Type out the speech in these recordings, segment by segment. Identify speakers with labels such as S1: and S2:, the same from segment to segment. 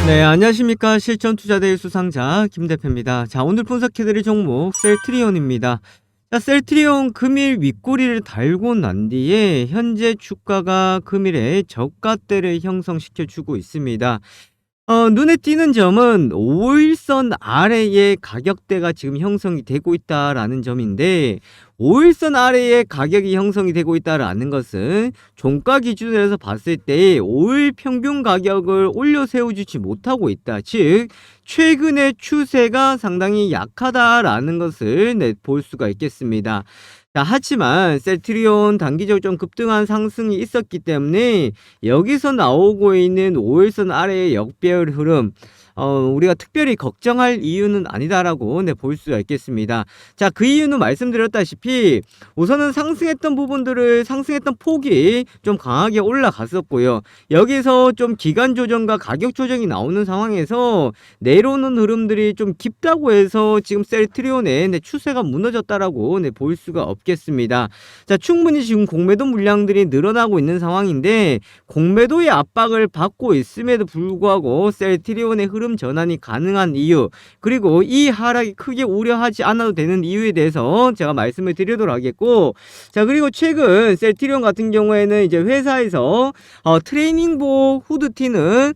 S1: 네, 안녕하십니까. 실전투자대의 수상자 김대표입니다. 자, 오늘 분석해드릴 종목 셀트리온입니다. 자, 셀트리온 금일 윗꼬리를 달고 난 뒤에 현재 주가가 금일에 저가대를 형성시켜주고 있습니다. 눈에 띄는 점은 5일선 아래의 가격대가 지금 형성이 되고 있다라는 점인데, 5일선 아래의 가격이 형성이 되고 있다라는 것은 종가 기준으로 해서 봤을 때 5일 평균 가격을 올려 세워주지 못하고 있다. 즉 최근의 추세가 상당히 약하다라는 것을 볼 수가 있겠습니다. 자, 하지만 셀트리온 단기적으로 좀 급등한 상승이 있었기 때문에 여기서 나오고 있는 5일선 아래의 역배열 흐름, 우리가 특별히 걱정할 이유는 아니다라고 볼 수가 있겠습니다. 자, 그 이유는 말씀드렸다시피 우선은 상승했던 폭이 좀 강하게 올라갔었고요. 여기서 좀 기간 조정과 가격 조정이 나오는 상황에서 내려오는 흐름들이 좀 깊다고 해서 지금 셀트리온의 추세가 무너졌다라고 볼 수가 없겠습니다. 자, 충분히 지금 공매도 물량들이 늘어나고 있는 상황인데, 공매도의 압박을 받고 있음에도 불구하고 셀트리온의 흐름 전환이 가능한 이유, 그리고 이 하락이 크게 우려하지 않아도 되는 이유에 대해서 제가 말씀을 드리도록 하겠고, 자, 그리고 최근 셀트리온 같은 경우에는 이제 회사에서 트레이닝복 후드티는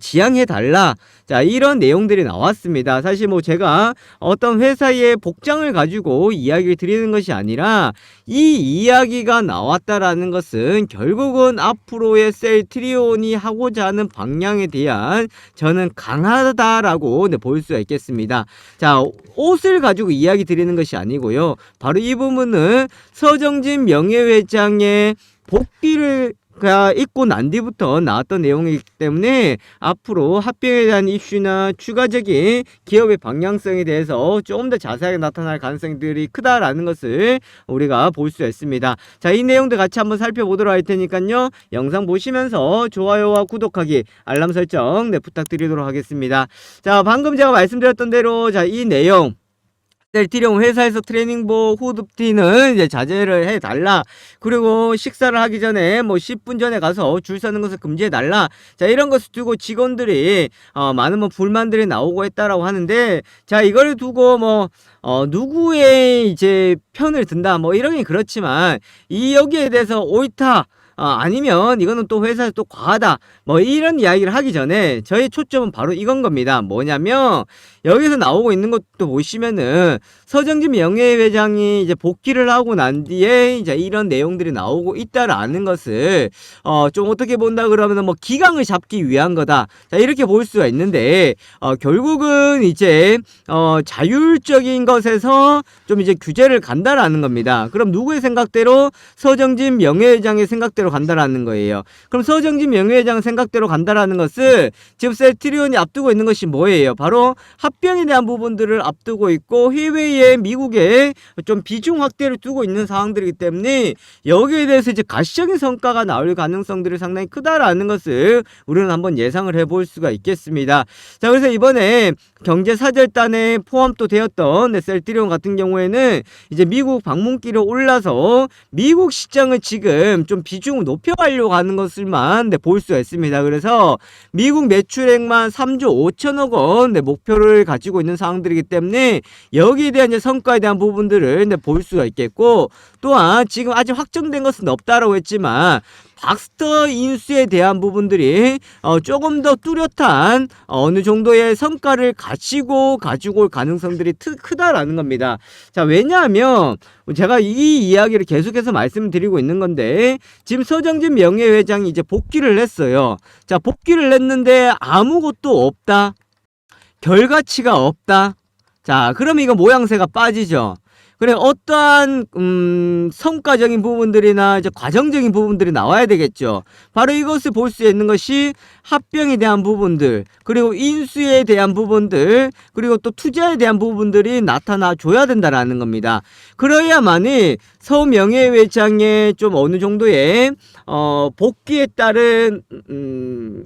S1: 지양해달라, 자, 이런 내용들이 나왔습니다. 사실 뭐 제가 어떤 회사의 복장을 가지고 이야기를 드리는 것이 아니라, 이 이야기가 나왔다라는 것은 결국은 앞으로의 셀트리온이 하고자 하는 방향에 대한 저는 강하다라고 볼 수가 있겠습니다. 자, 옷을 가지고 이야기 드리는 것이 아니고요. 바로 이 부분은 서정진 명예회장의 복귀를 있고 난 뒤부터 나왔던 내용이기 때문에 앞으로 합병에 대한 이슈나 추가적인 기업의 방향성에 대해서 조금 더 자세하게 나타날 가능성들이 크다라는 것을 우리가 볼 수 있습니다. 자, 이 내용들 같이 한번 살펴보도록 할 테니까요. 영상 보시면서 좋아요와 구독하기, 알람 설정 부탁드리도록 하겠습니다. 자, 방금 제가 말씀드렸던 대로, 자, 이 내용, 셀트리온 회사에서 트레이닝복 후드티는 이제 자제를 해달라. 그리고 식사를 하기 전에 뭐 10분 전에 가서 줄 서는 것을 금지해달라. 자, 이런 것을 두고 직원들이 많은 불만들이 나오고 했다라고 하는데, 자, 이걸 두고 누구의 이제 편을 든다 이런 게 그렇지만, 여기에 대해서 옳다, 아니면 이거는 또 회사에서 또 과하다, 이런 이야기를 하기 전에 저희 초점은 바로 이건 겁니다. 뭐냐면, 여기서 나오고 있는 것도 보시면은 서정진 명예회장이 이제 복귀를 하고 난 뒤에 이제 이런 내용들이 나오고 있다라는 것을 좀 어떻게 본다 그러면은 기강을 잡기 위한 거다. 자, 이렇게 볼 수가 있는데, 결국은 이제 자율적인 것에서 좀 이제 규제를 간다라는 겁니다. 그럼 누구의 생각대로? 서정진 명예회장의 생각대로 간다라는 거예요. 그럼 서정진 명예회장 생각대로 간다라는 것을 지금 셀트리온이 앞두고 있는 것이 뭐예요? 바로 합병에 대한 부분들을 앞두고 있고, 해외에 미국에 좀 비중 확대를 두고 있는 상황들이기 때문에 여기에 대해서 이제 가시적인 성과가 나올 가능성들이 상당히 크다라는 것을 우리는 한번 예상을 해볼 수가 있겠습니다. 자, 그래서 이번에 경제사절단에 포함도 되었던 셀트리온 같은 경우에는 이제 미국 방문기를 올라서 미국 시장을 지금 좀 비중을 높여가려고 하는 것을만 볼 수가 있습니다. 그래서 미국 매출액만 3조 5천억 원 목표를 가지고 있는 상황들이기 때문에 여기에 대한 이제 성과에 대한 부분들을 볼 수가 있겠고, 또한 지금 아직 확정된 것은 없다라고 했지만 박스터 인수에 대한 부분들이 조금 더 뚜렷한 어느 정도의 성과를 가지고 올 가능성들이 크다라는 겁니다. 자, 왜냐하면 제가 이 이야기를 계속해서 말씀드리고 있는 건데, 지금 서정진 명예회장이 이제 복귀를 했어요. 자, 복귀를 했는데 아무것도 없다, 결과치가 없다. 자, 그러면 이거 모양새가 빠지죠. 그래, 어떠한 성과적인 부분들이나 이제 과정적인 부분들이 나와야 되겠죠. 바로 이것을 볼 수 있는 것이 합병에 대한 부분들, 그리고 인수에 대한 부분들, 그리고 또 투자에 대한 부분들이 나타나 줘야 된다라는 겁니다. 그래야만이 서 명예회장의 좀 어느 정도의 복귀에 따른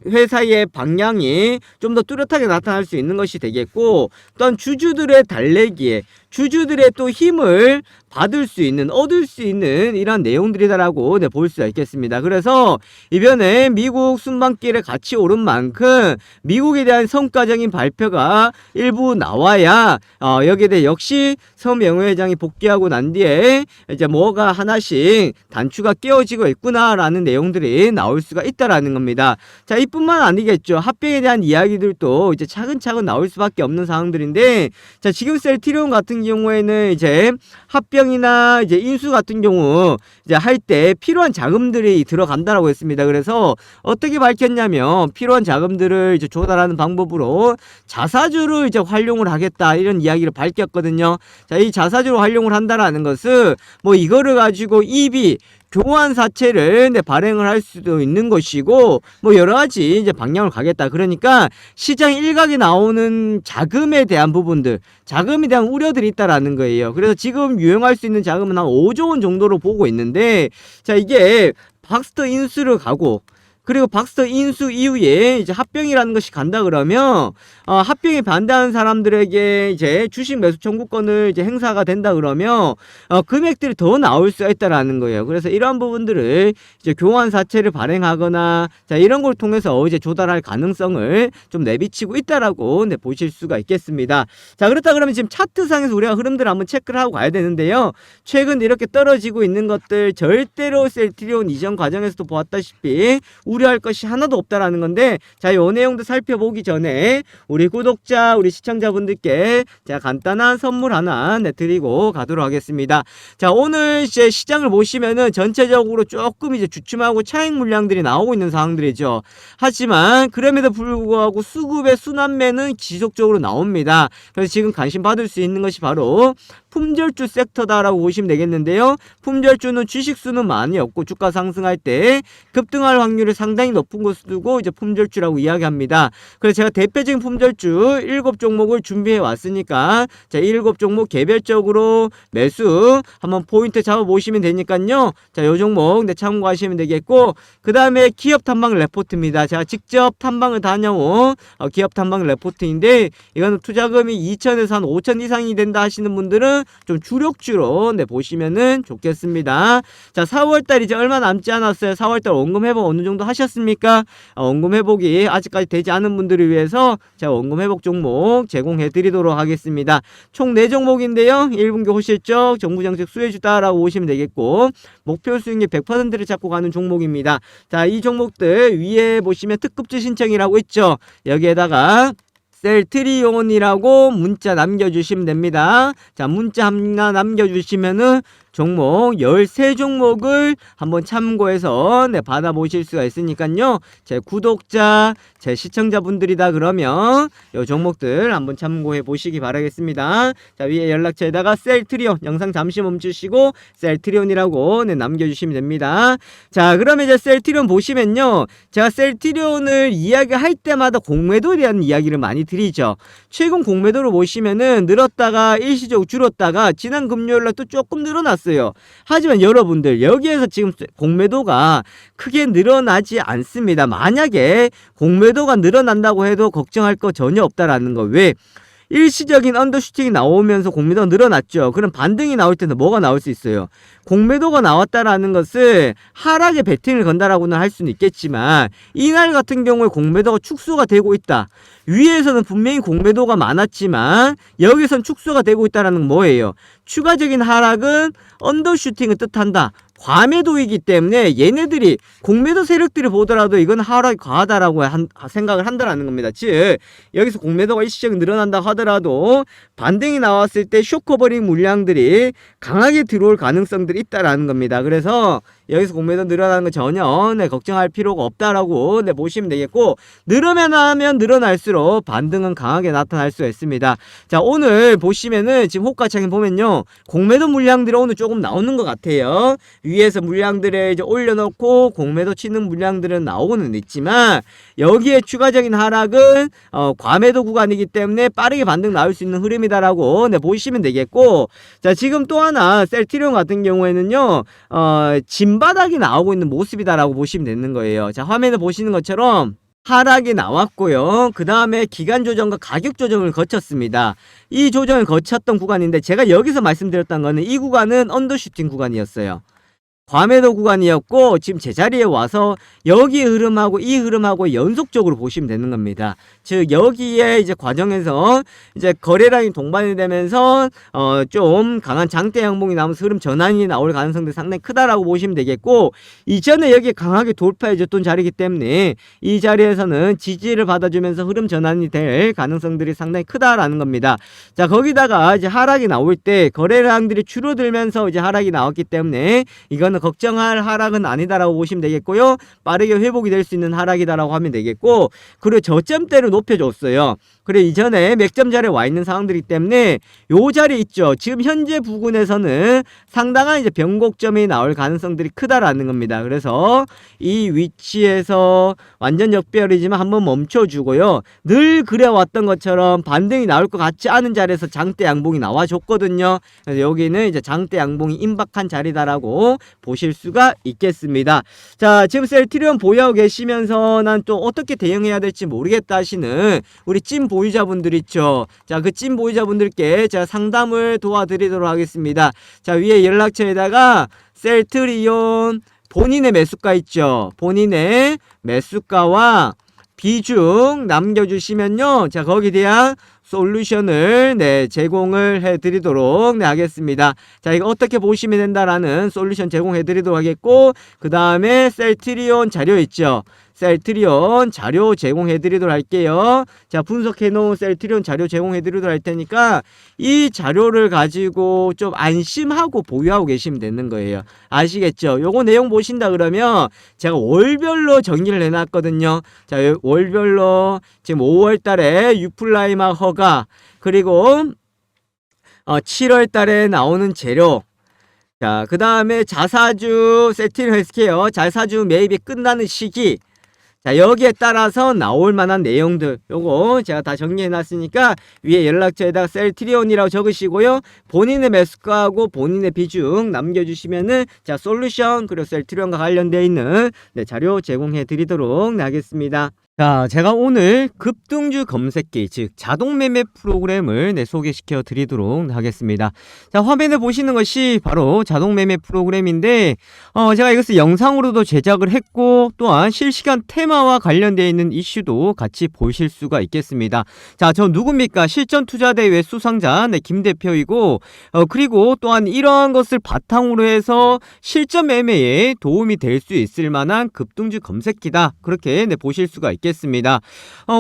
S1: 회사의 방향이 좀 더 뚜렷하게 나타날 수 있는 것이 되겠고, 또한 주주들의 달래기에, 주주들의 또 힘을 받을 수 있는, 얻을 수 있는 이런 내용들이다라고 볼 수가 있겠습니다. 그래서 이번에 미국 순방길에 같이 오른 만큼 미국에 대한 성과적인 발표가 일부 나와야 여기에 대해 역시 서명회 회장이 복귀하고 난 뒤에 이제 뭐가 하나씩 단추가 끼워지고 있구나라는 내용들이 나올 수가 있다라는 겁니다. 자, 이뿐만 아니겠죠. 합병에 대한 이야기들도 이제 차근차근 나올 수밖에 없는 상황들인데, 자, 지금 셀트리온 같은 경우에는 이제 합병이나 이제 인수 같은 경우 이제 할 때 필요한 자금들이 들어간다라고 했습니다. 그래서 어떻게 밝혔냐면 필요한 자금들을 이제 조달하는 방법으로 자사주를 이제 활용을 하겠다 이런 이야기를 밝혔거든요. 자, 이 자사주로 활용을 한다라는 것은 뭐 이거를 가지고 EB 교환사채를 발행을 할 수도 있는 것이고 뭐 여러가지 이제 방향을 가겠다. 그러니까 시장 일각에 나오는 자금에 대한 부분들, 자금에 대한 우려들이 있다라는 거예요. 그래서 지금 유용할 수 있는 자금은 한 5조 원 정도로 보고 있는데, 자, 이게 박스터 인수를 가고 그리고 박스터 인수 이후에 이제 합병이라는 것이 간다 그러면 합병에 반대하는 사람들에게 이제 주식 매수 청구권을 이제 행사가 된다 그러면 금액들이 더 나올 수가 있다라는 거예요. 그래서 이러한 부분들을 이제 교환 사채를 발행하거나 자, 이런 걸 통해서 이제 조달할 가능성을 좀 내비치고 있다라고 보실 수가 있겠습니다. 자, 그렇다 그러면 지금 차트상에서 우리가 흐름들을 한번 체크를 하고 가야 되는데요. 최근 이렇게 떨어지고 있는 것들 절대로 셀트리온 이전 과정에서도 보았다시피 우려할 것이 하나도 없다라는 건데, 자, 요 내용도 살펴보기 전에 우리 구독자, 우리 시청자분들께 제가 간단한 선물 하나 드리고 가도록 하겠습니다. 자, 오늘 이제 시장을 보시면은 전체적으로 조금 이제 주춤하고 차익 물량들이 나오고 있는 상황들이죠. 하지만 그럼에도 불구하고 수급의 순환매는 지속적으로 나옵니다. 그래서 지금 관심 받을 수 있는 것이 바로 품절주 섹터다라고 보시면 되겠는데요. 품절주는 주식수는 많이 없고 주가 상승할 때 급등할 확률이 상당히 높은 것을 두고 이제 품절주라고 이야기합니다. 그래서 제가 대표적인 품절주 7종목을 준비해 왔으니까 자, 7종목 개별적으로 매수 한번 포인트 잡아 보시면 되니까요. 자, 요 종목 참고하시면 되겠고, 그 다음에 기업 탐방 레포트입니다. 제가 직접 탐방을 다녀온 기업 탐방 레포트인데, 이거는 투자금이 2천에서 한 5천 이상이 된다 하시는 분들은 좀 주력주로 보시면은 좋겠습니다. 자, 4월달 이제 얼마 남지 않았어요. 4월달 원금 회복 어느 정도 하셨습니까? 원금 회복이 아직까지 되지 않은 분들을 위해서 제가 원금 회복 종목 제공해 드리도록 하겠습니다. 총 4종목인데요. 1분기 호실적 정부정책 수혜주다라고 보시면 되겠고, 목표 수익률 100%를 잡고 가는 종목입니다. 자, 이 종목들 위에 보시면 특급주 신청이라고 있죠. 여기에다가 셀트리온이라고 문자 남겨주시면 됩니다. 자, 문자 하나 남겨주시면은 종목 13종목을 한번 참고해서 받아보실 수가 있으니까요. 제 구독자, 제 시청자분들이다 그러면 이 종목들 한번 참고해 보시기 바라겠습니다. 자, 위에 연락처에다가 셀트리온 영상 잠시 멈추시고 셀트리온이라고 남겨주시면 됩니다. 자, 그러면 이제 셀트리온 보시면요. 제가 셀트리온을 이야기할 때마다 공매도에 대한 이야기를 많이 드리죠. 최근 공매도를 보시면은 늘었다가 일시적으로 줄었다가 지난 금요일날 또 조금 늘어났어요. 하지만 여러분들 여기에서 지금 공매도가 크게 늘어나지 않습니다. 만약에 공매도가 늘어난다고 해도 걱정할 거 전혀 없다라는 거. 왜? 일시적인 언더슈팅이 나오면서 공매도가 늘어났죠. 그럼 반등이 나올 때는 뭐가 나올 수 있어요? 공매도가 나왔다라는 것을 하락에 베팅을 건다라고는 할 수는 있겠지만, 이날 같은 경우에 공매도가 축소가 되고 있다. 위에서는 분명히 공매도가 많았지만 여기선 축소가 되고 있다는 건 뭐예요? 추가적인 하락은 언더슈팅을 뜻한다. 과매도이기 때문에 얘네들이 공매도 세력들이 보더라도 이건 하락이 과하다라고 생각을 한다라는 겁니다. 즉 여기서 공매도가 일시적으로 늘어난다고 하더라도 반등이 나왔을 때 쇼커버링 물량들이 강하게 들어올 가능성들이 있다라는 겁니다. 그래서 여기서 공매도 늘어나는 거 전혀 걱정할 필요가 없다라고 보시면 되겠고, 늘어나면 늘어날수록 반등은 강하게 나타날 수가 있습니다. 자, 오늘 보시면은 지금 호가창에 보면요, 공매도 물량들이 오늘 조금 나오는 것 같아요. 위에서 물량들을 이제 올려놓고 공매도 치는 물량들은 나오고는 있지만 여기에 추가적인 하락은 과매도 구간이기 때문에 빠르게 반등 나올 수 있는 흐름이다라고 보시면 되겠고, 자, 지금 또 하나 셀트리온 같은 경우에는요, 진바닥이 나오고 있는 모습이다라고 보시면 되는 거예요. 자, 화면에 보시는 것처럼 하락이 나왔고요. 그 다음에 기간 조정과 가격 조정을 거쳤습니다. 이 조정을 거쳤던 구간인데 제가 여기서 말씀드렸던 거는 이 구간은 언더슈팅 구간이었어요. 과매도 구간이었고 지금 제자리에 와서 여기 흐름하고 이 흐름하고 연속적으로 보시면 되는 겁니다. 즉 여기에 이제 과정에서 이제 거래량이 동반이 되면서 좀 강한 장대 양봉이 나오면서 흐름 전환이 나올 가능성도 상당히 크다라고 보시면 되겠고, 이전에 여기 강하게 돌파해 줬던 자리이기 때문에 이 자리에서는 지지를 받아주면서 흐름 전환이 될 가능성들이 상당히 크다라는 겁니다. 자, 거기다가 이제 하락이 나올 때 거래량들이 줄어들면서 이제 하락이 나왔기 때문에 이거는 걱정할 하락은 아니다라고 보시면 되겠고요. 빠르게 회복이 될 수 있는 하락이다라고 하면 되겠고, 그리고 저점대를 높여줬어요. 그리고 이전에 맥점 자리에 와 있는 상황들이기 때문에 요 자리 있죠. 지금 현재 부근에서는 상당한 이제 변곡점이 나올 가능성들이 크다라는 겁니다. 그래서 이 위치에서 완전 역배열이지만 한번 멈춰주고요. 늘 그래왔던 것처럼 반등이 나올 것 같지 않은 자리에서 장대 양봉이 나와줬거든요. 그래서 여기는 이제 장대 양봉이 임박한 자리다라고 보실 수가 있겠습니다. 자, 지금 셀트리온 보유하고 계시면서 난 또 어떻게 대응해야 될지 모르겠다 하시는 우리 찐 보유자분들 있죠. 자, 그 찐 보유자분들께 제가 상담을 도와드리도록 하겠습니다. 자, 위에 연락처에다가 셀트리온 본인의 매수가 있죠. 본인의 매수가와 비중 남겨주시면요, 자, 거기에 대한 솔루션을 제공을 해드리도록 하겠습니다. 자, 이거 어떻게 보시면 된다라는 솔루션 제공해드리도록 하겠고, 그 다음에 셀트리온 자료 있죠. 셀트리온 자료 제공해드리도록 할게요. 자, 분석해놓은 셀트리온 자료 제공해드리도록 할 테니까 이 자료를 가지고 좀 안심하고 보유하고 계시면 되는 거예요. 아시겠죠? 요거 내용 보신다 그러면 제가 월별로 정리를 해놨거든요. 자, 월별로 지금 5월달에 유플라이마 허가, 그리고 7월달에 나오는 재료, 자, 그 다음에 자사주 셀트리온 헬스케어 자사주 매입이 끝나는 시기, 자, 여기에 따라서 나올 만한 내용들 요거 제가 다 정리해 놨으니까 위에 연락처에다가 셀트리온이라고 적으시고요. 본인의 매수가하고 본인의 비중 남겨주시면은 자, 솔루션 그리고 셀트리온과 관련되어 있는 자료 제공해 드리도록 하겠습니다. 자, 제가 오늘 급등주 검색기, 즉 자동 매매 프로그램을 소개시켜 드리도록 하겠습니다. 자, 화면에 보시는 것이 바로 자동 매매 프로그램인데 제가 이것을 영상으로도 제작을 했고 또한 실시간 테마와 관련되어 있는 이슈도 같이 보실 수가 있겠습니다. 자, 저 누굽니까? 실전투자대회 수상자 김 대표이고, 그리고 또한 이러한 것을 바탕으로 해서 실전 매매에 도움이 될 수 있을 만한 급등주 검색기다, 그렇게 보실 수가 있겠습니다.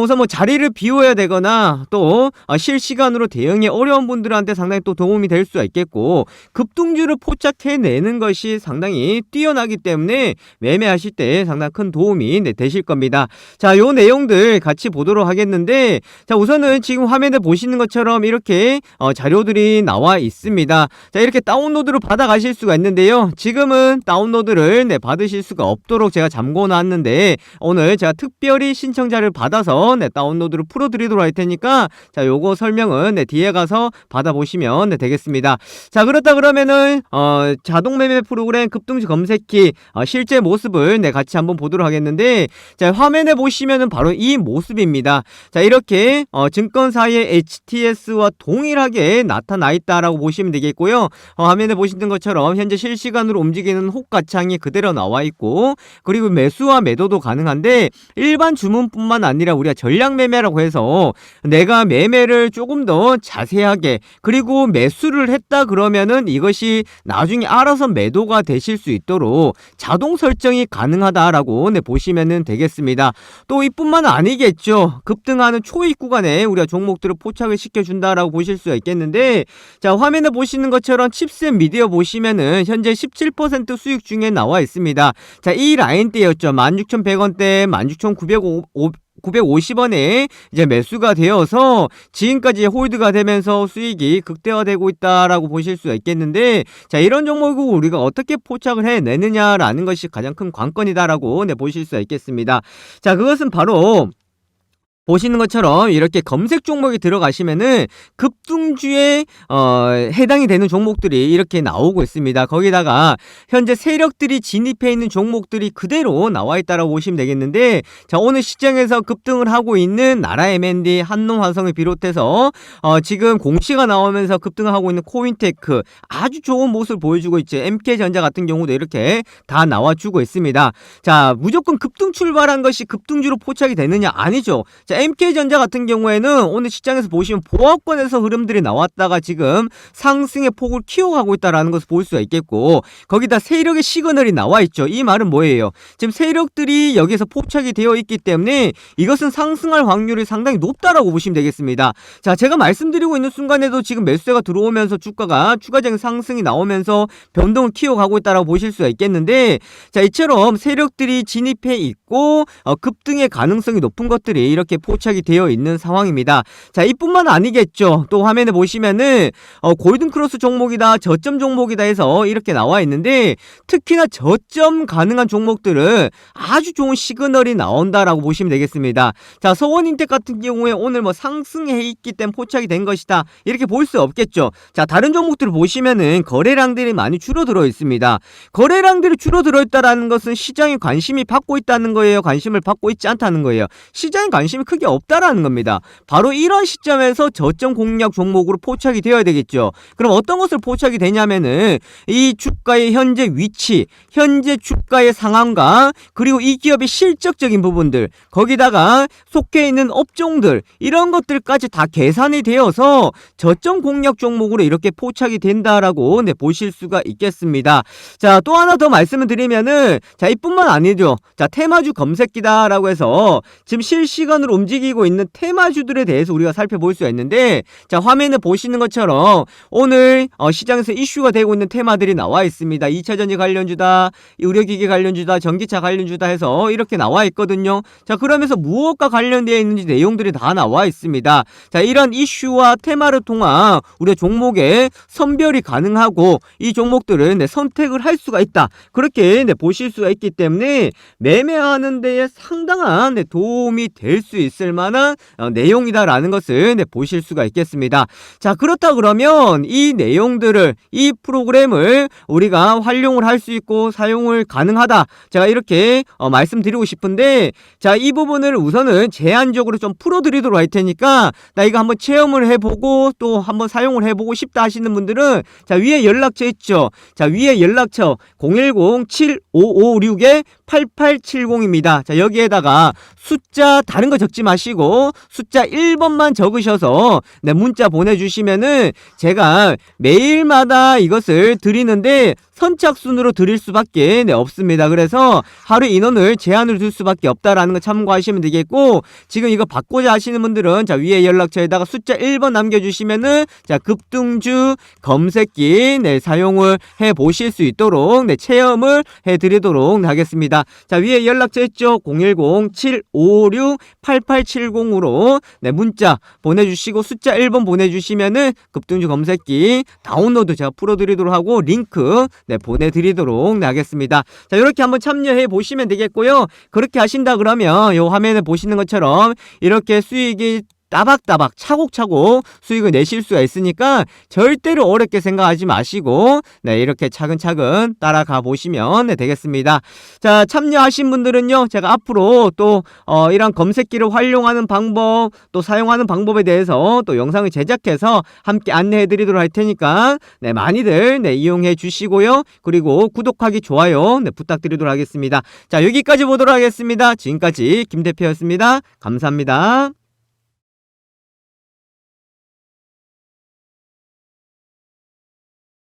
S1: 우선 뭐 자리를 비워야 되거나 또 실시간으로 대응이 어려운 분들한테 상당히 또 도움이 될 수가 있겠고, 급등주를 포착해내는 것이 상당히 뛰어나기 때문에 매매하실 때 상당히 큰 도움이 되실 겁니다. 자, 요 내용들 같이 보도록 하겠는데, 자, 우선은 지금 화면에 보시는 것처럼 이렇게 자료들이 나와 있습니다. 자, 이렇게 다운로드를 받아 가실 수가 있는데요, 지금은 다운로드를 받으실 수가 없도록 제가 잠궈 놨는데 오늘 제가 특별히 신청자를 받아서 다운로드를 풀어드리도록 할 테니까 자, 요거 설명은 뒤에 가서 받아보시면 되겠습니다. 자, 그렇다 그러면은 자동 매매 프로그램 급등주 검색기 실제 모습을 같이 한번 보도록 하겠는데, 자, 화면에 보시면은 바로 이 모습입니다. 자, 이렇게 증권사의 HTS와 동일하게 나타나 있다라고 보시면 되겠고요. 화면에 보시는 것처럼 현재 실시간으로 움직이는 호가창이 그대로 나와 있고, 그리고 매수와 매도도 가능한데 일반 주문뿐만 아니라 우리가 전략 매매라고 해서 내가 매매를 조금 더 자세하게 그리고 매수를 했다 그러면은 이것이 나중에 알아서 매도가 되실 수 있도록 자동 설정이 가능하다라고 보시면 되겠습니다. 또 이뿐만 아니겠죠. 급등하는 초입 구간에 우리가 종목들을 포착을 시켜준다라고 보실 수가 있겠는데, 자, 화면에 보시는 것처럼 칩셋 미디어 보시면은 현재 17% 수익 중에 나와 있습니다. 자, 이 라인대였죠. 16,100원대, 16,950원에 이제 매수가 되어서 지금까지 홀드가 되면서 수익이 극대화되고 있다라고 보실 수가 있겠는데, 자, 이런 종목을 우리가 어떻게 포착을 해내느냐라는 것이 가장 큰 관건이다라고 보실 수가 있겠습니다. 자, 그것은 바로 보시는 것처럼 이렇게 검색 종목이 들어가시면은 급등주에 해당이 되는 종목들이 이렇게 나오고 있습니다. 거기다가 현재 세력들이 진입해 있는 종목들이 그대로 나와 있다라고 보시면 되겠는데, 자, 오늘 시장에서 급등을 하고 있는 나라 M&D, 한농화성을 비롯해서 지금 공시가 나오면서 급등을 하고 있는 코인테크 아주 좋은 모습을 보여주고 있죠. MK전자 같은 경우도 이렇게 다 나와주고 있습니다. 자, 무조건 급등 출발한 것이 급등주로 포착이 되느냐? 아니죠. 자, MK전자 같은 경우에는 오늘 시장에서 보시면 보합권에서 흐름들이 나왔다가 지금 상승의 폭을 키워가고 있다라는 것을 볼 수가 있겠고, 거기다 세력의 시그널이 나와 있죠. 이 말은 뭐예요? 지금 세력들이 여기서 포착이 되어 있기 때문에 이것은 상승할 확률이 상당히 높다라고 보시면 되겠습니다. 자, 제가 말씀드리고 있는 순간에도 지금 매수세가 들어오면서 주가가 추가적인 상승이 나오면서 변동을 키워가고 있다라고 보실 수가 있겠는데, 자, 이처럼 세력들이 진입해 있고 급등의 가능성이 높은 것들이 이렇게 포착이 되어 있는 상황입니다. 자, 이뿐만 아니겠죠. 또 화면에 보시면은 골든크로스 종목이다, 저점 종목이다 해서 이렇게 나와 있는데, 특히나 저점 가능한 종목들은 아주 좋은 시그널이 나온다라고 보시면 되겠습니다. 자, 서원인텍 같은 경우에 오늘 뭐 상승해 있기 때문에 포착이 된 것이다, 이렇게 볼 수 없겠죠. 자, 다른 종목들을 보시면은 거래량들이 많이 줄어들어 있습니다. 거래량들이 줄어들어 있다라는 것은 시장에 관심이 받고 있다는 거예요? 관심을 받고 있지 않다는 거예요? 시장에 관심이 크게 없다라는 겁니다. 바로 이런 시점에서 저점 공략 종목으로 포착이 되어야 되겠죠. 그럼 어떤 것을 포착이 되냐면은 이 주가의 현재 위치, 현재 주가의 상황과 그리고 이 기업의 실적적인 부분들, 거기다가 속해 있는 업종들, 이런 것들까지 다 계산이 되어서 저점 공략 종목으로 이렇게 포착이 된다라고 보실 수가 있겠습니다. 자, 또 하나 더 말씀을 드리면은, 자, 이뿐만 아니죠. 자, 테마주 검색기다라고 해서 지금 실시간으로 움직이고 있는 테마주들에 대해서 우리가 살펴볼 수가 있는데, 자, 화면에 보시는 것처럼 오늘 시장에서 이슈가 되고 있는 테마들이 나와 있습니다. 2차전지 관련주다, 의료기기 관련주다, 전기차 관련주다 해서 이렇게 나와 있거든요. 자, 그러면서 무엇과 관련되어 있는지 내용들이 다 나와 있습니다. 자, 이런 이슈와 테마를 통한 우리가 종목의 선별이 가능하고 이 종목들은 선택을 할 수가 있다, 그렇게 보실 수가 있기 때문에 매매하는 데에 상당한 도움이 될 수 있을 만한 내용이다라는 것을 보실 수가 있겠습니다. 자, 그렇다 그러면 이 내용들을, 이 프로그램을 우리가 활용을 할 수 있고 사용을 가능하다, 제가 이렇게 말씀드리고 싶은데, 자, 이 부분을 우선은 제한적으로 좀 풀어드리도록 할 테니까 나 이거 한번 체험을 해보고 또 한번 사용을 해보고 싶다 하시는 분들은, 자, 위에 연락처 있죠. 자, 위에 연락처 010-7556-8870입니다. 자, 여기에다가 숫자 다른 거 적지 마시고 숫자 1번만 적으셔서 문자 보내주시면은 제가 매일마다 이것을 드리는데 선착순으로 드릴 수밖에 없습니다. 그래서 하루 인원을 제한을 둘 수밖에 없다라는 거 참고하시면 되겠고, 지금 이거 받고자 하시는 분들은 자, 위에 연락처에다가 숫자 1번 남겨주시면은 자, 급등주 검색기 사용을 해 보실 수 있도록 체험을 해 드리도록 하겠습니다. 자, 위에 연락처 있죠. 010-7556-8870으로 문자 보내주시고 숫자 1번 보내주시면은 급등주 검색기 다운로드 제가 풀어드리도록 하고 링크 보내드리도록 하겠습니다. 자, 이렇게 한번 참여해 보시면 되겠고요. 그렇게 하신다 그러면 요 화면에 보시는 것처럼 이렇게 수익이 따박따박 차곡차곡 수익을 내실 수가 있으니까 절대로 어렵게 생각하지 마시고 이렇게 차근차근 따라가 보시면 되겠습니다. 자, 참여하신 분들은요, 제가 앞으로 또 이런 검색기를 활용하는 방법, 또 사용하는 방법에 대해서 또 영상을 제작해서 함께 안내해 드리도록 할 테니까 많이들 이용해 주시고요. 그리고 구독하기, 좋아요 부탁드리도록 하겠습니다. 자, 여기까지 보도록 하겠습니다. 지금까지 김 대표였습니다. 감사합니다.